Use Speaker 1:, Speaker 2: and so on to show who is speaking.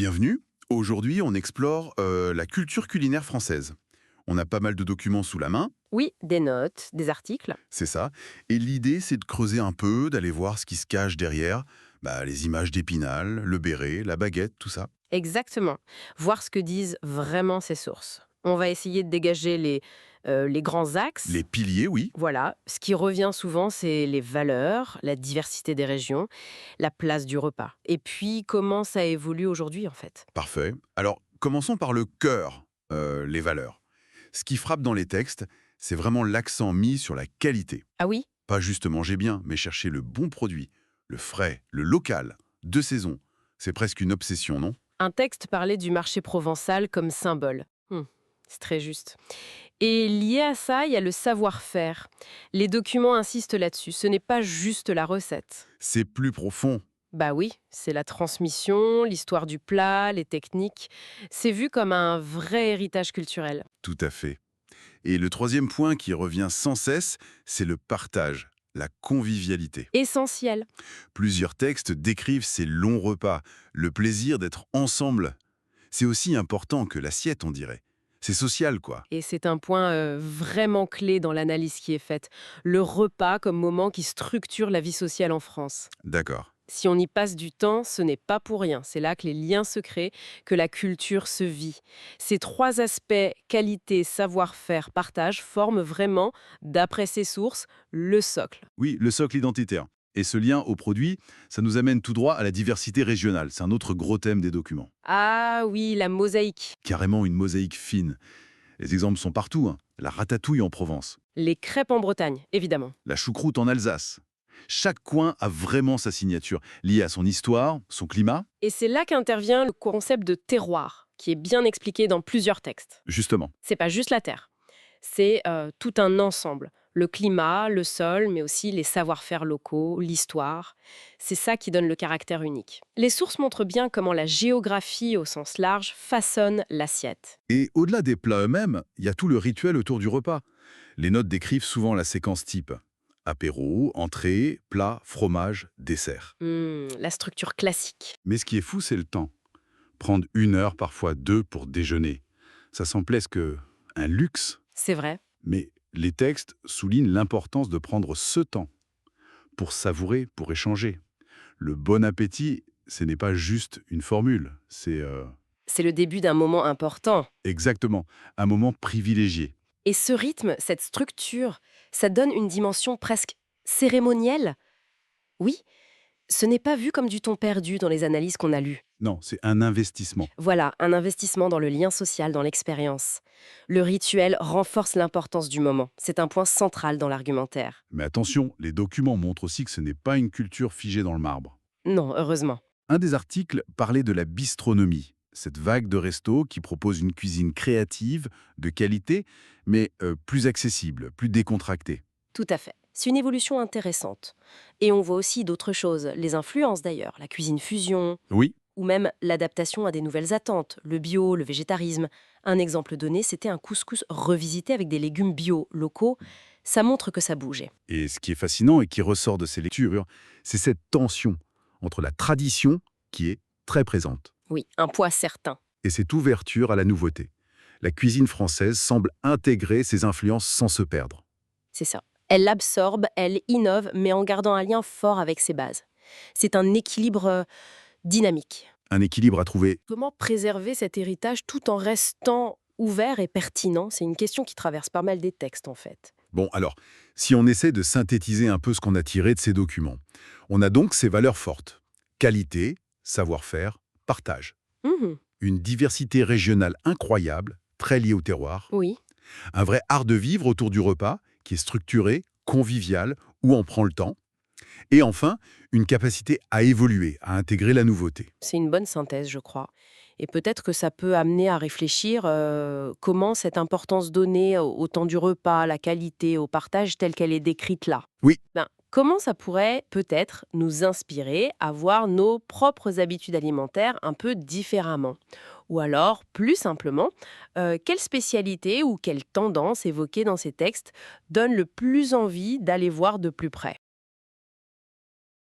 Speaker 1: Bienvenue. Aujourd'hui, on explore la culture culinaire française. On a pas mal de documents sous la main,
Speaker 2: Oui, des notes, des articles.
Speaker 1: c'est ça. Et l'idée, c'est de creuser un peu, d'aller voir ce qui se cache derrière. Les images d'Épinal, le béret, la baguette, tout ça.
Speaker 2: Exactement. Voir ce que disent vraiment ces sources. On va essayer de dégager les grands axes.
Speaker 1: Les piliers, oui.
Speaker 2: Voilà. Ce qui revient souvent, c'est les valeurs, la diversité des régions, la place du repas. Et puis, comment ça évolue aujourd'hui, en fait.
Speaker 1: Parfait. Alors, commençons par le cœur, les valeurs. Ce qui frappe dans les textes, c'est vraiment l'accent mis sur la qualité.
Speaker 2: Ah oui.
Speaker 1: Pas juste manger bien, mais chercher le bon produit, le frais, le local, de saison. C'est presque une obsession, non?
Speaker 2: Un texte parlait du marché provençal comme symbole. C'est très juste. Et lié à ça, il y a le savoir-faire. Les documents insistent là-dessus. Ce n'est pas juste la recette.
Speaker 1: C'est plus profond.
Speaker 2: Bah oui, c'est la transmission, l'histoire du plat, les techniques. C'est vu comme un vrai héritage culturel.
Speaker 1: Tout à fait. Et le troisième point qui revient sans cesse, c'est le partage, la convivialité.
Speaker 2: Essentiel.
Speaker 1: Plusieurs textes décrivent ces longs repas, le plaisir d'être ensemble. C'est aussi important que l'assiette, on dirait. C'est social, quoi.
Speaker 2: Et c'est un point vraiment clé dans l'analyse qui est faite. Le repas comme moment qui structure la vie sociale en France.
Speaker 1: D'accord.
Speaker 2: Si on y passe du temps, ce n'est pas pour rien. C'est là que les liens se créent, que la culture se vit. Ces trois aspects, qualité, savoir-faire, partage, forment vraiment, d'après ces sources, le socle.
Speaker 1: Oui, le socle identitaire. Et ce lien au produit, ça nous amène tout droit à la diversité régionale. C'est un autre gros thème des documents.
Speaker 2: Ah oui, la mosaïque.
Speaker 1: Carrément une mosaïque fine. Les exemples sont partout, hein. La ratatouille en Provence,
Speaker 2: Les crêpes en Bretagne, évidemment.
Speaker 1: la choucroute en Alsace. Chaque coin a vraiment sa signature, liée à son histoire, son climat,
Speaker 2: Et c'est là qu'intervient le concept de terroir, qui est bien expliqué dans plusieurs textes.
Speaker 1: justement.
Speaker 2: C'est pas juste la terre, c'est tout un ensemble. Le climat, le sol, mais aussi les savoir-faire locaux, l'histoire. C'est ça qui donne le caractère unique. Les sources montrent bien comment la géographie, au sens large, façonne l'assiette.
Speaker 1: Et au-delà des plats eux-mêmes, il y a tout le rituel autour du repas. Les notes décrivent souvent la séquence type. Apéro, entrée, plat, fromage, dessert.
Speaker 2: La structure classique.
Speaker 1: Mais ce qui est fou, c'est le temps. Prendre 1 heure, parfois 2 pour déjeuner. Ça semble presque un luxe.
Speaker 2: C'est vrai.
Speaker 1: Mais les textes soulignent l'importance de prendre ce temps pour savourer, pour échanger. Le bon appétit, ce n'est pas juste une formule, c'est
Speaker 2: C'est le début d'un moment important.
Speaker 1: exactement un moment privilégié.
Speaker 2: Et ce rythme, cette structure, ça donne une dimension presque cérémonielle. Oui, ce n'est pas vu comme du temps perdu dans les analyses qu'on a lues.
Speaker 1: Non, c'est un investissement.
Speaker 2: Voilà, un investissement dans le lien social, dans l'expérience. Le rituel renforce l'importance du moment. C'est un point central dans l'argumentaire.
Speaker 1: Mais attention, les documents montrent aussi que ce n'est pas une culture figée dans le marbre.
Speaker 2: Non, heureusement.
Speaker 1: Un des articles parlait de la bistronomie, cette vague de restos qui propose une cuisine créative, de qualité, mais plus accessible, plus décontractée.
Speaker 2: Tout à fait. C'est une évolution intéressante. Et on voit aussi d'autres choses, les influences d'ailleurs, la cuisine fusion,
Speaker 1: Oui,
Speaker 2: ou même l'adaptation à des nouvelles attentes, le bio, le végétarisme. Un exemple donné, c'était un couscous revisité avec des légumes bio locaux. Ça montre que ça bougeait.
Speaker 1: et ce qui est fascinant et qui ressort de ces lectures, c'est cette tension entre la tradition, qui est très présente,
Speaker 2: Oui, un poids certain.
Speaker 1: et cette ouverture à la nouveauté. La cuisine française semble intégrer ces influences sans se perdre.
Speaker 2: C'est ça. Elle l'absorbe, elle innove, mais en gardant un lien fort avec ses bases. C'est un équilibre dynamique.
Speaker 1: Un équilibre à trouver.
Speaker 2: Comment préserver cet héritage tout en restant ouvert et pertinent? C'est une question qui traverse pas mal des textes, en fait.
Speaker 1: Bon, alors, si on essaie de synthétiser un peu ce qu'on a tiré de ces documents, on a donc ces valeurs fortes. Qualité, savoir-faire, partage.
Speaker 2: Mhm.
Speaker 1: Une diversité régionale incroyable, très liée au terroir.
Speaker 2: Oui.
Speaker 1: Un vrai art de vivre autour du repas, qui est structuré, convivial, où on prend le temps. Et enfin, une capacité à évoluer, à intégrer la nouveauté.
Speaker 2: C'est une bonne synthèse, je crois. Et peut-être que ça peut amener à réfléchir comment cette importance donnée au temps du repas, à la qualité, au partage telle qu'elle est décrite là.
Speaker 1: Oui,
Speaker 2: Comment ça pourrait peut-être nous inspirer à voir nos propres habitudes alimentaires un peu différemment? Ou alors, plus simplement, quelle spécialité ou quelle tendance évoquée dans ces textes donne le plus envie d'aller voir de plus près?